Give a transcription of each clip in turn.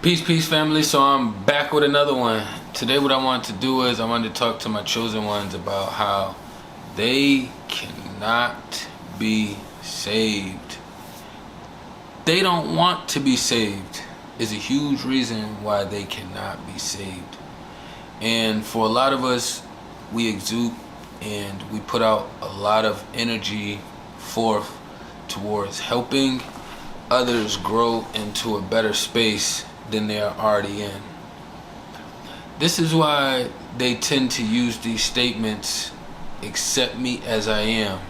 Peace family. So I'm back with another one. Today what I want to do is I wanted to talk to my chosen ones about how they cannot be saved. They don't want to be saved is a huge reason why they cannot be saved. And for a lot of us, we exude and we put out a lot of energy forth towards helping others grow into a better space than they are already in. This is why they tend to use these statements, accept me as I am.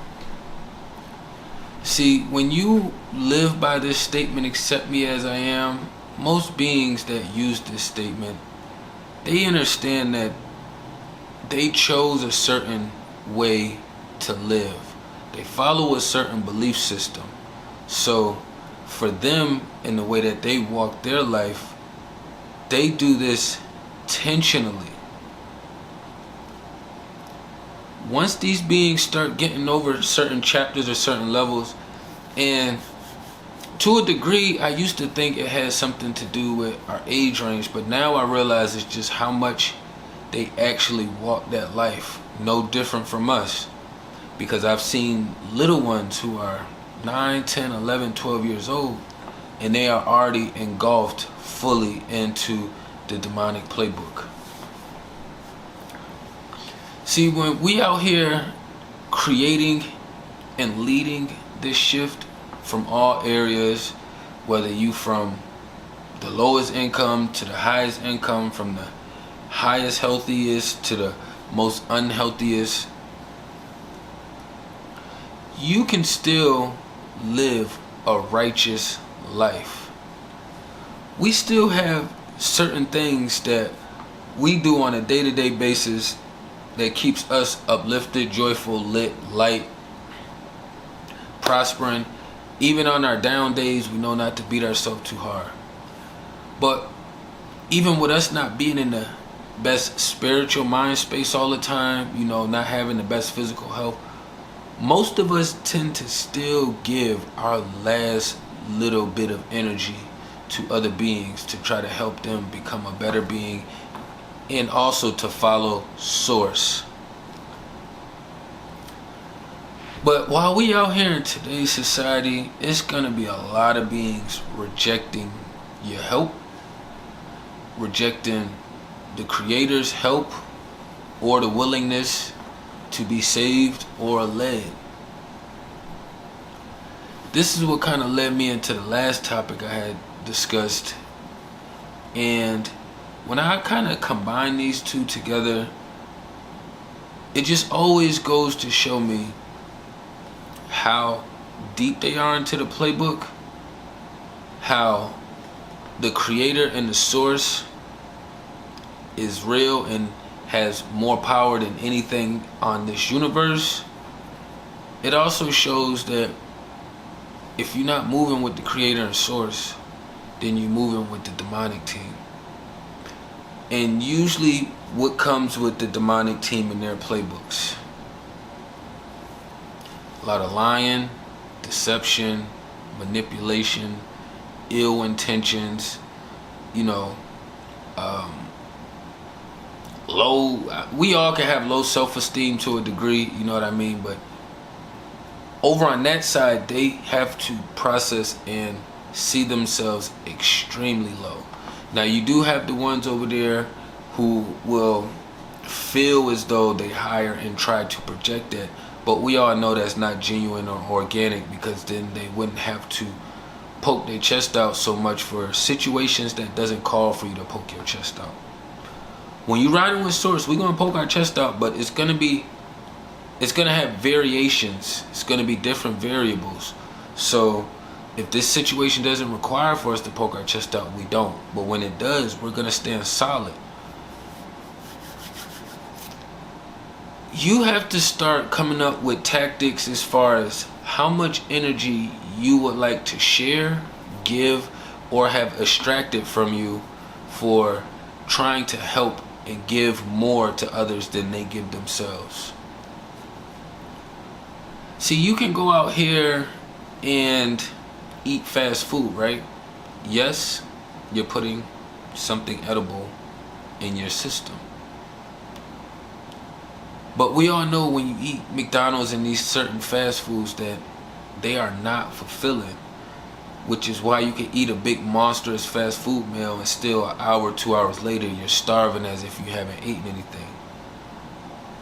See, when you live by this statement, accept me as I am, most beings that use this statement, they understand that they chose a certain way to live. They follow a certain belief system. So for them, in the way that they walk their life, they do this intentionally. Once these beings start getting over certain chapters or certain levels, and to a degree, I used to think it had something to do with our age range, but now I realize it's just how much they actually walk that life, no different from us. Because I've seen little ones who are 9, 10, 11, 12 years old, and they are already engulfed fully into the demonic playbook. See, when we out here creating and leading this shift from all areas, whether you from the lowest income to the highest income, from the highest healthiest to the most unhealthiest, you can still live a righteous life. We still have certain things that we do on a day-to-day basis that keeps us uplifted, joyful, lit, light, prospering. Even on our down days, we know not to beat ourselves too hard. But even with us not being in the best spiritual mind space all the time, not having the best physical health, most of us tend to still give our last little bit of energy to other beings to try to help them become a better being, and also to follow source. But while we out here in today's society, it's gonna be a lot of beings rejecting your help, rejecting the Creator's help, or the willingness to be saved or led. This is what kind of led me into the last topic I had discussed. And when I kind of combine these two together, it just always goes to show me how deep they are into the playbook, how the Creator and the source is real and has more power than anything on this universe. It also shows that if you're not moving with the Creator and source, then you're moving with the demonic team. And usually what comes with the demonic team in their playbooks? A lot of lying, deception, manipulation, ill intentions, we all can have low self-esteem to a degree, you know what I mean? But over on that side, they have to process and see themselves extremely low. Now, you do have the ones over there who will feel as though they higher and try to project that, but we all know that's not genuine or organic, because then they wouldn't have to poke their chest out so much for situations that doesn't call for you to poke your chest out. When you're riding with source, we're gonna poke our chest out, but it's gonna have variations. It's gonna be different variables. So if this situation doesn't require for us to poke our chest out, we don't. But when it does, we're gonna stand solid. You have to start coming up with tactics as far as how much energy you would like to share, give, or have extracted from you for trying to help and give more to others than they give themselves. See, you can go out here and eat fast food, right? Yes, you're putting something edible in your system. But we all know when you eat McDonald's and these certain fast foods that they are not fulfilling, which is why you can eat a big monstrous fast food meal and still an hour, 2 hours later you're starving as if you haven't eaten anything.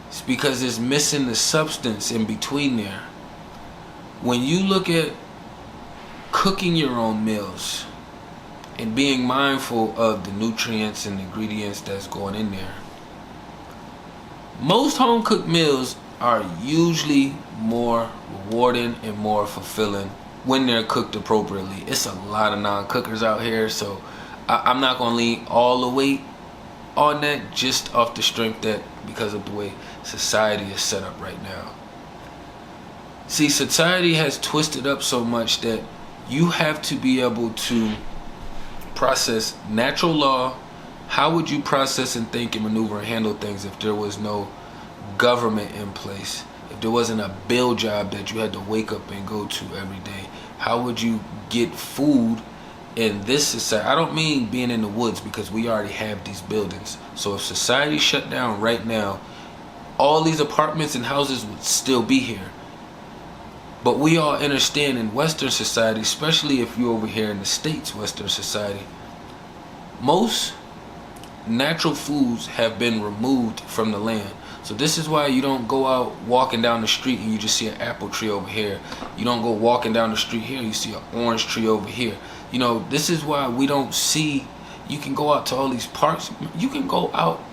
It's because it's missing the substance in between there. When you look at cooking your own meals and being mindful of the nutrients and ingredients that's going in there, most home cooked meals are usually more rewarding and more fulfilling when they're cooked appropriately. It's a lot of non-cookers out here, so I'm not gonna lean all the weight on that just off the strength that because of the way society is set up right now. See, society has twisted up so much that you have to be able to process natural law. How would you process and think and maneuver and handle things if there was no government in place? If there wasn't a bill job that you had to wake up and go to every day? How would you get food in this society? I don't mean being in the woods, because we already have these buildings. So if society shut down right now, all these apartments and houses would still be here. But we all understand in Western society, especially if you're over here in the States, Western society, most natural foods have been removed from the land. So this is why you don't go out walking down the street and you just see an apple tree over here. You don't go walking down the street here, you see an orange tree over here. You know, this is why we don't see, you can go out to all these parks. You can go out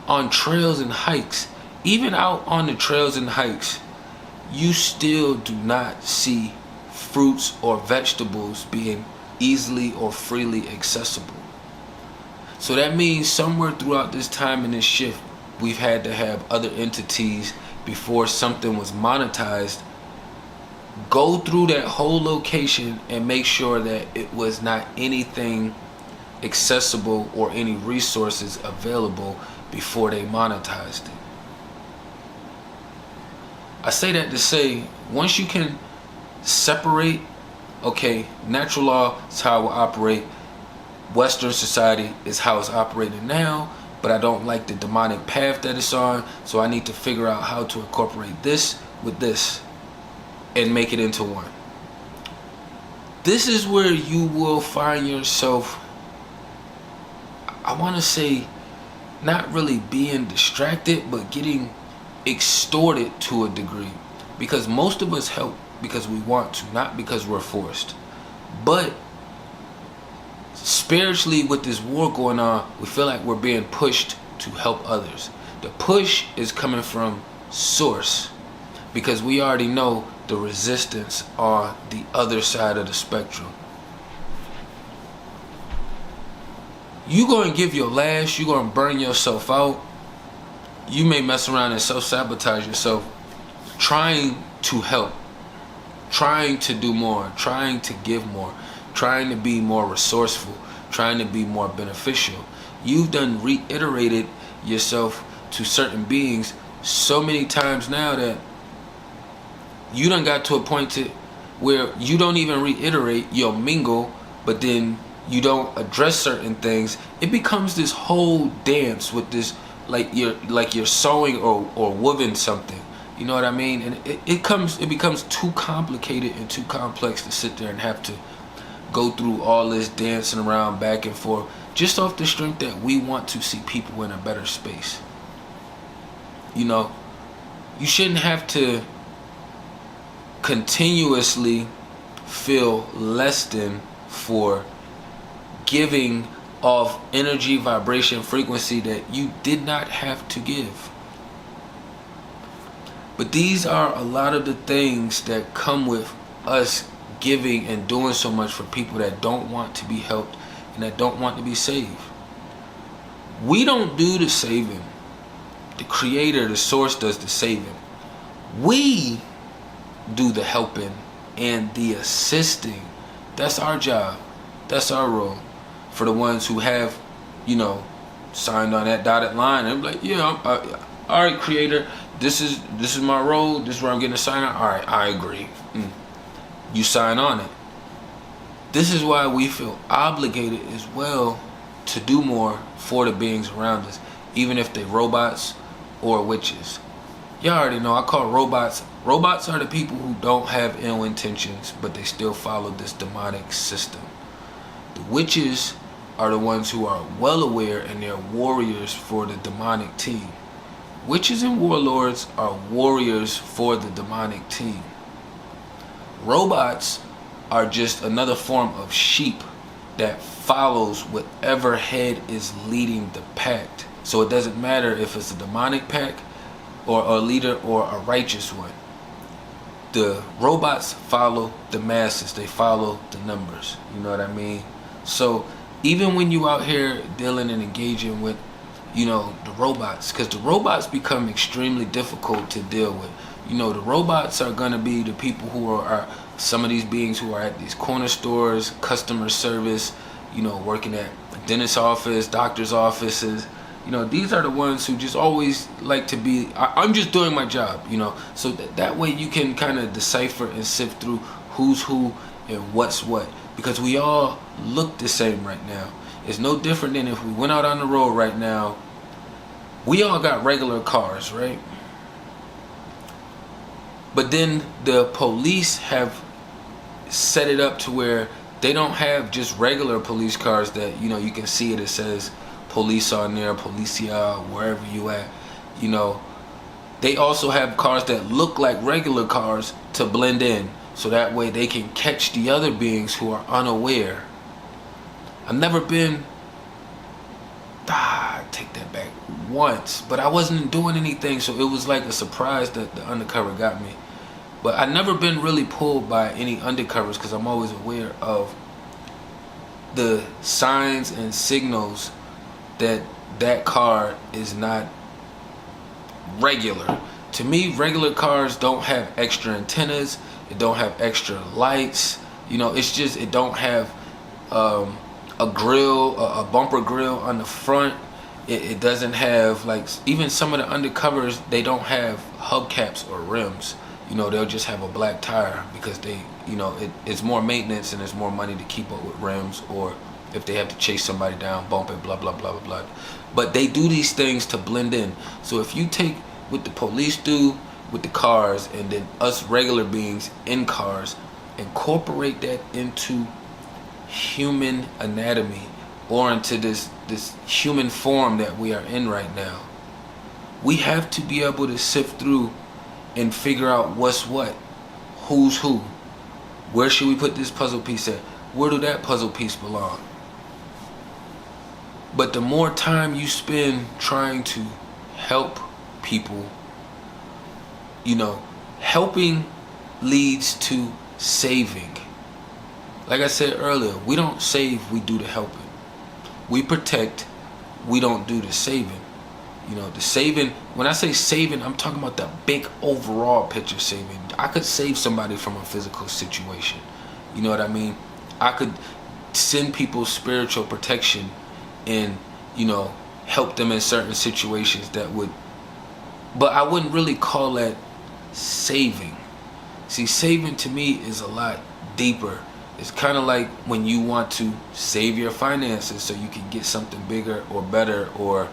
on trails and hikes. Even out on the trails and hikes, you still do not see fruits or vegetables being easily or freely accessible. So that means somewhere throughout this time in this shift, we've had to have other entities, before something was monetized, go through that whole location and make sure that it was not anything accessible or any resources available before they monetized it. I say that to say, once you can separate, okay, natural law is how it will operate, Western society is how it's operating now, but I don't like the demonic path that it's on, so I need to figure out how to incorporate this with this and make it into one. This is where you will find yourself, I want to say, not really being distracted, but getting extorted to a degree. Because most of us help because we want to, not because we're forced. But spiritually, with this war going on, we feel like we're being pushed to help others. The push is coming from source, because we already know the resistance on the other side of the spectrum. You gonna give your last, you gonna burn yourself out. You may mess around and self-sabotage yourself trying to help, trying to do more, trying to give more, trying to be more resourceful, trying to be more beneficial. You've done reiterated yourself to certain beings so many times now that you done got to a point to where you don't even reiterate, you'll mingle, but then you don't address certain things. It becomes this whole dance with this, like you're sewing or woven something. You know what I mean? And it becomes too complicated and too complex to sit there and have to go through all this dancing around back and forth just off the strength that we want to see people in a better space. You know, you shouldn't have to continuously feel less than for giving off energy, vibration, frequency that you did not have to give. But these are a lot of the things that come with us giving and doing so much for people that don't want to be helped and that don't want to be saved. We don't do the saving. The creator, the source, does the saving. We do the helping and the assisting. That's our job. That's our role. For the ones who have, you know, signed on that dotted line and be like, yeah, all right, creator, this is my role. This is where I'm getting a sign on. All right, I agree. You sign on it. This is why we feel obligated as well to do more for the beings around us, even if they robots or witches. Y'all already know I call robots. Robots are the people who don't have ill intentions, but they still follow this demonic system. The witches are the ones who are well aware, and they're warriors for the demonic team. Witches and warlords are warriors for the demonic team. Robots are just another form of sheep that follows whatever head is leading the pack. So it doesn't matter if it's a demonic pack or a leader or a righteous one. The robots follow the masses. They follow the numbers. You know what I mean? So even when you out here dealing and engaging with, you know, the robots, because the robots become extremely difficult to deal with. You know, the robots are going to be the people who are some of these beings who are at these corner stores, customer service, you know, working at a dentist's office, doctor's offices. You know, these are the ones who just always like to be, I'm just doing my job, you know. So that way you can kind of decipher and sift through who's who and what's what. Because we all look the same right now. It's no different than if we went out on the road right now. We all got regular cars, right? But then the police have set it up to where they don't have just regular police cars that, you know, you can see it says police on there, policia, wherever you at. You know, they also have cars that look like regular cars to blend in, so that way they can catch the other beings who are unaware. I've never been, take that back, once, but I wasn't doing anything, so it was like a surprise that the undercover got me. But I've never been really pulled by any undercovers because I'm always aware of the signs and signals that that car is not regular. To me, regular cars don't have extra antennas. It don't have extra lights. You know, it's just, it don't have a grill, a bumper grill on the front. It doesn't have, like, even some of the undercovers, they don't have hubcaps or rims. You know, they'll just have a black tire because they, you know, it's more maintenance and it's more money to keep up with rims, or if they have to chase somebody down, bump it, blah, blah, blah, blah, blah. But they do these things to blend in. So if you take what the police do with the cars and then us regular beings in cars, incorporate that into human anatomy or into this human form that we are in right now, we have to be able to sift through and figure out what's what, who's who, where should we put this puzzle piece at, where do that puzzle piece belong. But the more time you spend trying to help people, you know, helping leads to saving. Like I said earlier, we don't save, we do the helping. We protect, we don't do the saving. You know, the saving, when I say saving, I'm talking about the big overall picture saving. I could save somebody from a physical situation. You know what I mean? I could send people spiritual protection and, you know, help them in certain situations that would, but I wouldn't really call that saving. See, saving to me is a lot deeper. It's kind of like when you want to save your finances so you can get something bigger or better, or,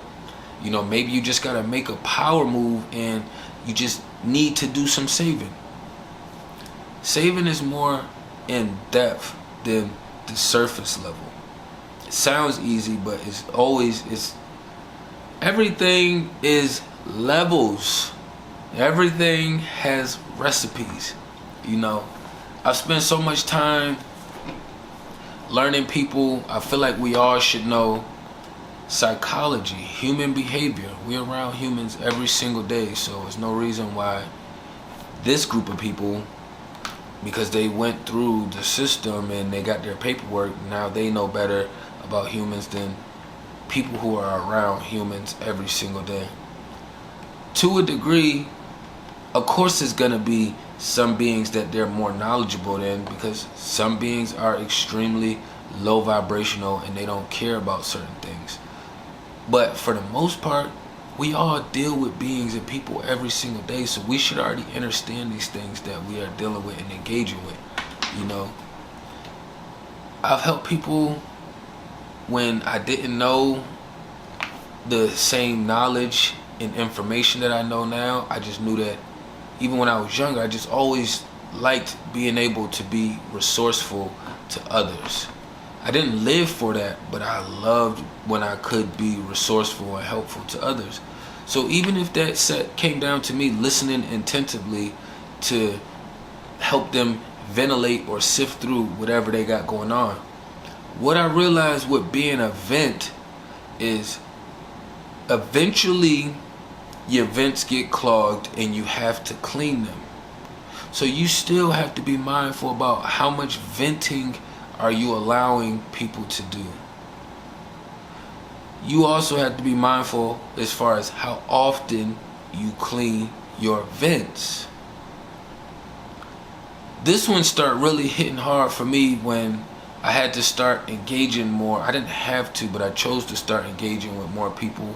you know, maybe you just gotta make a power move and you just need to do some saving. Saving is more in depth than the surface level. It sounds easy, but it's everything is levels. Everything has recipes. You know, I've spent so much time learning people. I feel like we all should know psychology, human behavior. We're around humans every single day, so there's no reason why this group of people, because they went through the system and they got their paperwork, now they know better about humans than people who are around humans every single day. To a degree, of course there's gonna be some beings that they're more knowledgeable than, because some beings are extremely low vibrational and they don't care about certain things. But for the most part, we all deal with beings and people every single day, so we should already understand these things that we are dealing with and engaging with. You know, I've helped people when I didn't know the same knowledge and information that I know now. I just knew that even when I was younger, I just always liked being able to be resourceful to others. I didn't live for that, but I loved when I could be resourceful and helpful to others. So even if that set came down to me listening attentively to help them ventilate or sift through whatever they got going on, what I realized with being a vent is eventually your vents get clogged and you have to clean them. So you still have to be mindful about how much venting are you allowing people to do. You also have to be mindful as far as how often you clean your vents. This one started really hitting hard for me when I had to start engaging more. I didn't have to, but I chose to start engaging with more people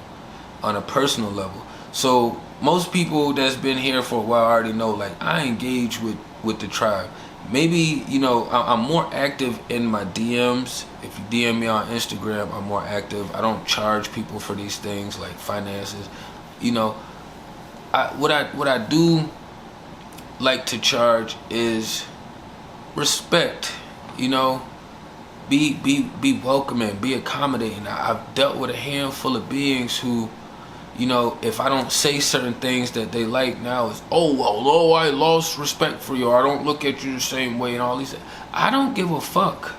on a personal level. So most people that's been here for a while already know, like, I engage with the tribe. Maybe, you know, I'm more active in my DMs. If you DM me on Instagram, I'm more active. I don't charge people for these things like finances. You know, what I do like to charge is respect. You know, be welcoming, be accommodating. I've dealt with a handful of beings who, you know, if I don't say certain things that they like now, it's, oh, well, I lost respect for you. I don't look at you the same way and all these. I don't give a fuck.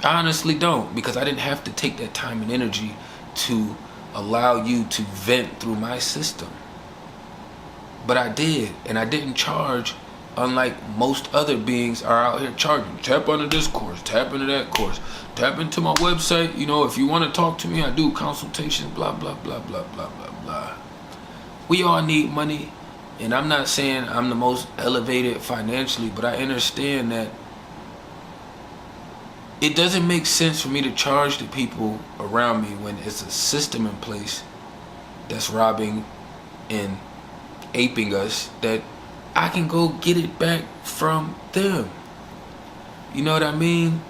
I honestly don't, because I didn't have to take that time and energy to allow you to vent through my system. But I did, and I didn't charge, unlike most other beings are out here charging. Tap into this course, tap into that course, tap into my website. You know, if you want to talk to me, I do consultations, blah, blah, blah, blah, blah, blah, blah. We all need money, and I'm not saying I'm the most elevated financially, but I understand that it doesn't make sense for me to charge the people around me when it's a system in place that's robbing and aping us, that I can go get it back from them. You know what I mean?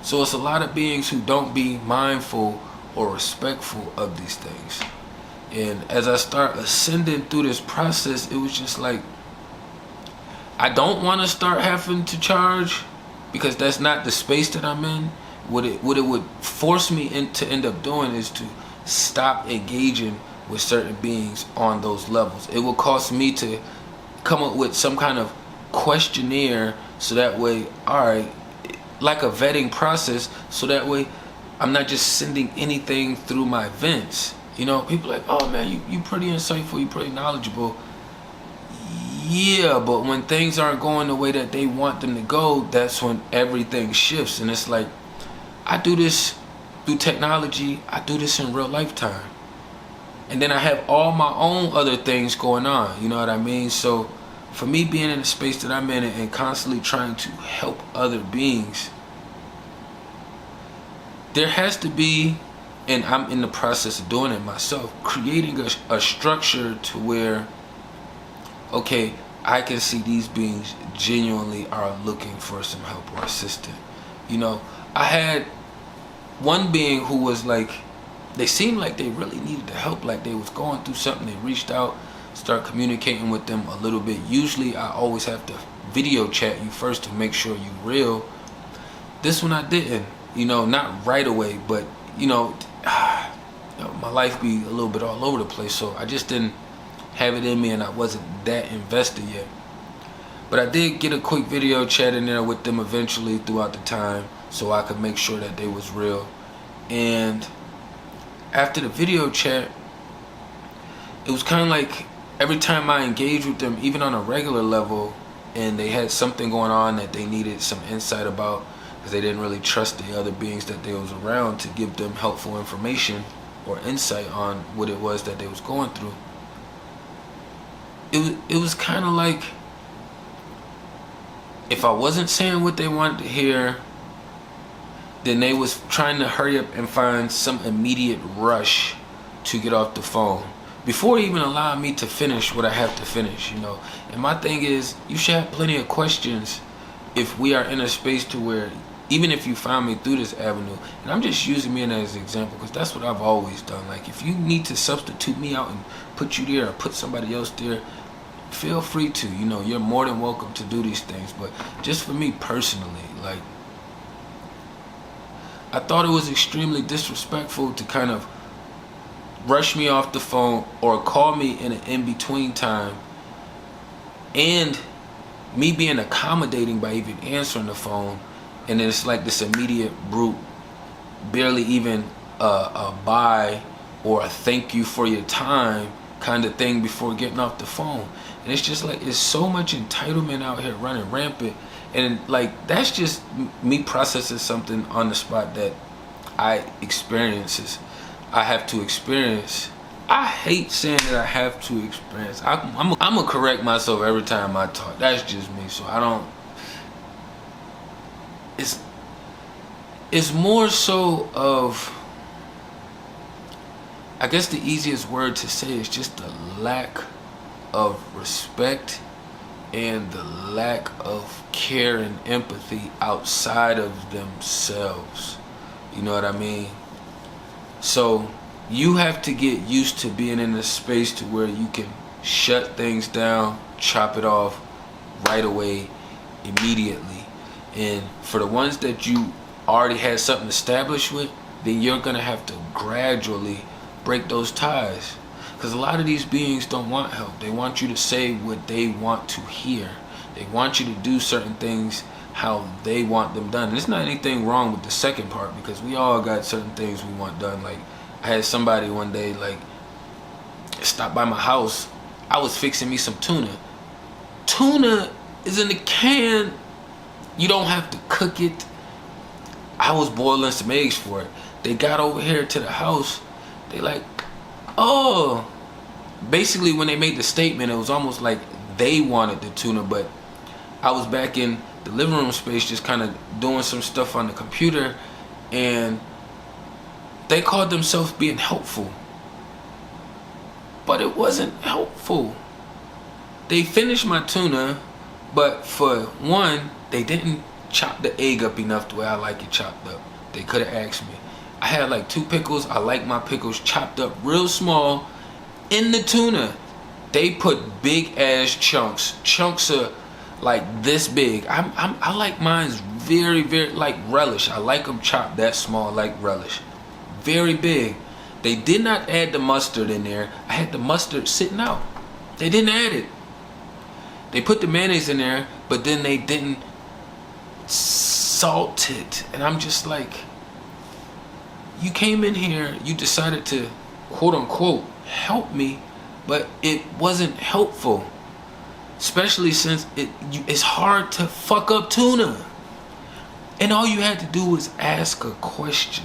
So it's a lot of beings who don't be mindful or respectful of these things. And as I start ascending through this process, it was just like, I don't want to start having to charge, because that's not the space that I'm in. What it would force me to end up doing is to stop engaging with certain beings on those levels. It will cause me to come up with some kind of questionnaire, so that way, alright, like a vetting process, so that way I'm not just sending anything through my vents. You know, people are like, oh man, you pretty insightful, you pretty knowledgeable. Yeah, but when things aren't going the way that they want them to go, that's when everything shifts. And it's like, I do this through technology, I do this in real lifetime. And then I have all my own other things going on, you know what I mean? So for me being in the space that I'm in and constantly trying to help other beings, there has to be, and I'm in the process of doing it myself, creating a structure to where, okay, I can see these beings genuinely are looking for some help or assistance. You know, I had one being who was like, they seemed like they really needed the help, like they was going through something. They reached out, start communicating with them a little bit. Usually I always have to video chat you first to make sure you real. This one I didn't, you know, not right away, but you know, my life be a little bit all over the place, so I just didn't have it in me, and I wasn't that invested yet. But I did get a quick video chat in there with them eventually throughout the time, so I could make sure that they was real. And after the video chat, it was kind of like every time I engaged with them, even on a regular level, and they had something going on that they needed some insight about, because they didn't really trust the other beings that they was around to give them helpful information or insight on what it was that they was going through. It was kind of like, if I wasn't saying what they wanted to hear, then they was trying to hurry up and find some immediate rush to get off the phone before even allowing me to finish what I have to finish, you know. And my thing is, you should have plenty of questions if we are in a space to where even if you found me through this avenue, and I'm just using me as an example because that's what I've always done. Like, if you need to substitute me out and put you there or put somebody else there, feel free to. You know, you're more than welcome to do these things. But just for me personally, like, I thought it was extremely disrespectful to kind of rush me off the phone or call me in an in-between time, and me being accommodating by even answering the phone, and then it's like this immediate brute, barely even a bye or a thank you for your time kind of thing before getting off the phone. And it's just like, it's so much entitlement out here running rampant. And like, that's just me processing something on the spot that I have to experience. I hate saying that I have to experience. I'm gonna correct myself every time I talk. That's just me. So I don't. It's more so of, I guess the easiest word to say is just the lack of respect and the lack of care and empathy outside of themselves. You know what I mean? So you have to get used to being in a space to where you can shut things down, chop it off right away, immediately. And for the ones that you already had something established with, then you're gonna have to gradually break those ties. Because a lot of these beings don't want help. They want you to say what they want to hear. They want you to do certain things how they want them done. And there's not anything wrong with the second part, because we all got certain things we want done. Like, I had somebody one day like stop by my house. I was fixing me some tuna. Tuna is in the can. You don't have to cook it. I was boiling some eggs for it. They got over here to the house. They like, oh. Basically, when they made the statement, it was almost like they wanted the tuna, but I was back in the living room space just kind of doing some stuff on the computer, and they called themselves being helpful. But it wasn't helpful. They finished my tuna, but for one, they didn't chop the egg up enough the way I like it chopped up. They could have asked me. I had like 2 pickles. I like my pickles chopped up real small in the tuna. They put big ass chunks of like this big. I like mine's very, very like relish. I like them chopped that small, like relish. Very big. They did not add the mustard in there. I had the mustard sitting out. They didn't add it. They put the mayonnaise in there, but then they didn't salt it. And I'm just like, you came in here, you decided to quote unquote help me, but it wasn't helpful. Especially since it's hard to fuck up tuna. And all you had to do was ask a question.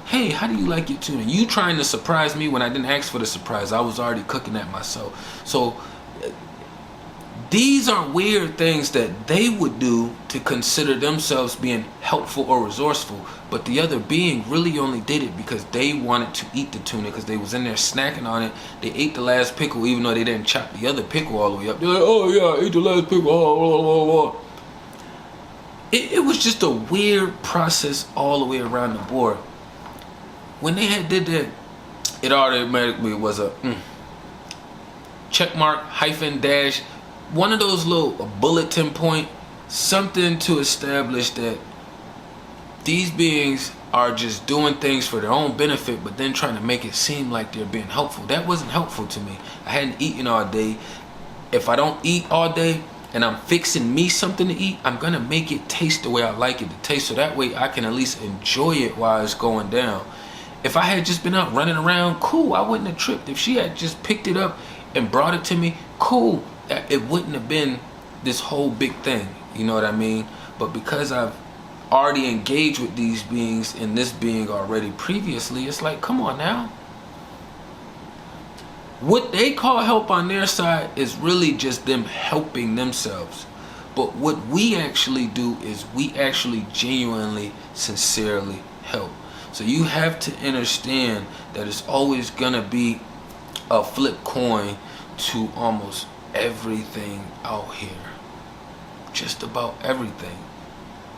Hey, how do you like your tuna? You trying to surprise me when I didn't ask for the surprise. I was already cooking that myself. So these are weird things that they would do to consider themselves being helpful or resourceful. But the other being really only did it because they wanted to eat the tuna, because they was in there snacking on it. They ate the last pickle even though they didn't chop the other pickle all the way up. They're like, oh yeah, I ate the last pickle. Oh. It was just a weird process all the way around the board. When they had did that, it automatically was a check mark, hyphen, dash, one of those little bulletin point, something to establish that these beings are just doing things for their own benefit, but then trying to make it seem like they're being helpful. That wasn't helpful to me. I hadn't eaten all day. If I don't eat all day and I'm fixing me something to eat, I'm gonna make it taste the way I like it to taste, so that way I can at least enjoy it while it's going down. If I had just been out running around, cool, I wouldn't have tripped. If she had just picked it up and brought it to me, cool. It wouldn't have been this whole big thing, you know what I mean? But because I've already engaged with these beings and this being already previously, it's like, come on now. What they call help on their side is really just them helping themselves. But what we actually do is we actually genuinely, sincerely help. So you have to understand that it's always gonna be a flip coin to almost everything out here. Just about everything.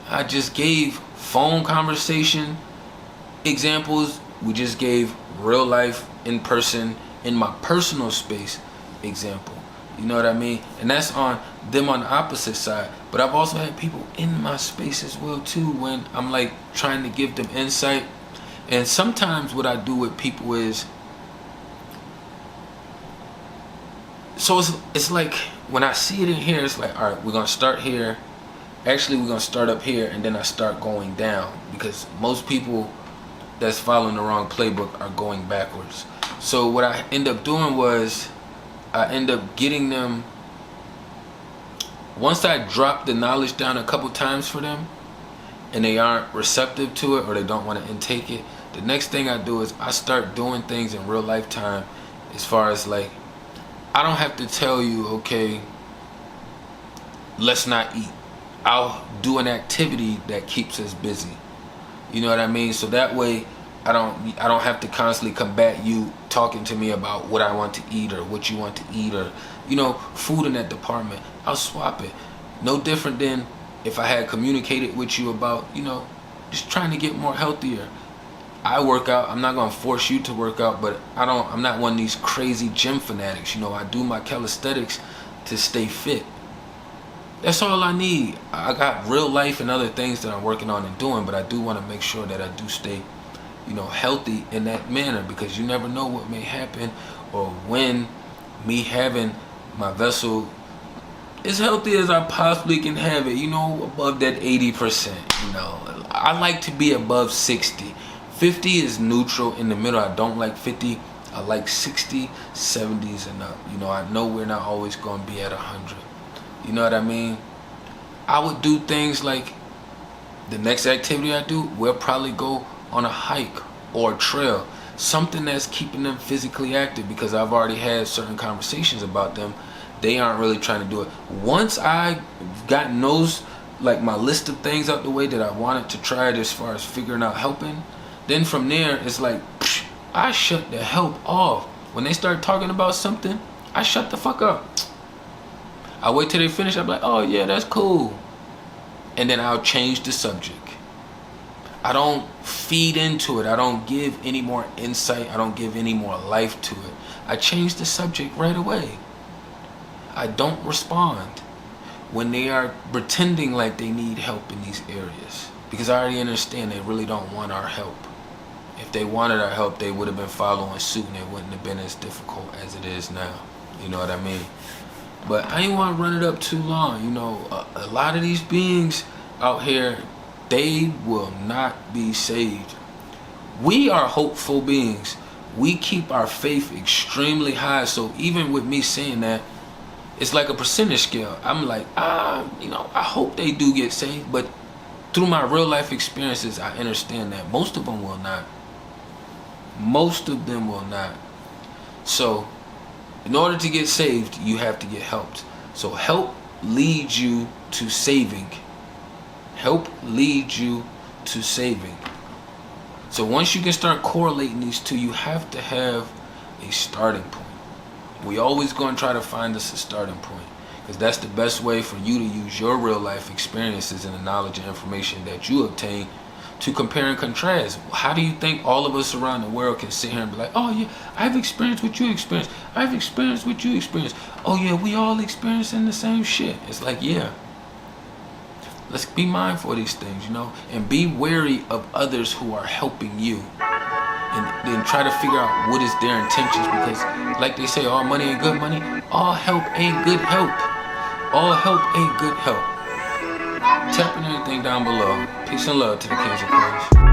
I just gave phone conversation examples. We just gave real life, in person, in my personal space example. You know what I mean? And that's on them on the opposite side. But I've also had people in my space as well too, when I'm like trying to give them insight. And sometimes what I do with people is, so it's like when I see it in here, it's like, all right, we're gonna start here. Actually, we're gonna start up here, and then I start going down, because most people that's following the wrong playbook are going backwards. So what I end up doing was, I end up getting them, once I drop the knowledge down a couple times for them and they aren't receptive to it or they don't want to intake it, the next thing I do is I start doing things in real life time, as far as like, I don't have to tell you, okay, let's not eat. I'll do an activity that keeps us busy. You know what I mean? So that way I don't have to constantly combat you talking to me about what I want to eat or what you want to eat, or, you know, food in that department. I'll swap it. No different than if I had communicated with you about, you know, just trying to get more healthier. I work out. I'm not gonna force you to work out, but I'm not one of these crazy gym fanatics. You know, I do my calisthenics to stay fit. That's all I need. I got real life and other things that I'm working on and doing, but I do want to make sure that I do stay, you know, healthy in that manner, because you never know what may happen, or when me having my vessel as healthy as I possibly can have it, you know, above that 80%. You know, I like to be above 60. 50 is neutral in the middle. I don't like 50. I like 60, 70s and up. You know, I know we're not always going to be at 100. You know what I mean? I would do things like, the next activity I do, we'll probably go on a hike or a trail. Something that's keeping them physically active, because I've already had certain conversations about them. They aren't really trying to do it. Once I gotten those, like my list of things out the way that I wanted to try it, as far as figuring out helping, then from there it's like, I shut the help off. When they start talking about something, I shut the fuck up. I wait till they finish. I'm like, oh yeah, that's cool. And then I'll change the subject. I don't feed into it. I don't give any more insight. I don't give any more life to it. I change the subject right away. I don't respond when they are pretending like they need help in these areas, because I already understand they really don't want our help. If they wanted our help, they would have been following suit, and it wouldn't have been as difficult as it is now. You know what I mean? But I ain't want to run it up too long. You know, a lot of these beings out here, they will not be saved. We are hopeful beings. We keep our faith extremely high. So even with me saying that, it's like a percentage scale. I'm like, you know, I hope they do get saved. But through my real life experiences, I understand that most of them will not. Most of them will not. So in order to get saved, you have to get helped. So help leads you to saving. Help leads you to saving. So once you can start correlating these two, you have to have a starting point. We always going to try to find us a starting point, because that's the best way for you to use your real life experiences and the knowledge and information that you obtain to compare and contrast. How do you think all of us around the world can sit here and be like, oh yeah, I've experienced what you experienced, I've experienced what you experienced, oh yeah, we all experiencing the same shit? It's like, yeah, let's be mindful of these things, you know, and be wary of others who are helping you, and then try to figure out what is their intentions, because like they say, all money ain't good money, all help ain't good help, all help ain't good help. Tapping everything down below. Peace and love to the kings and queens.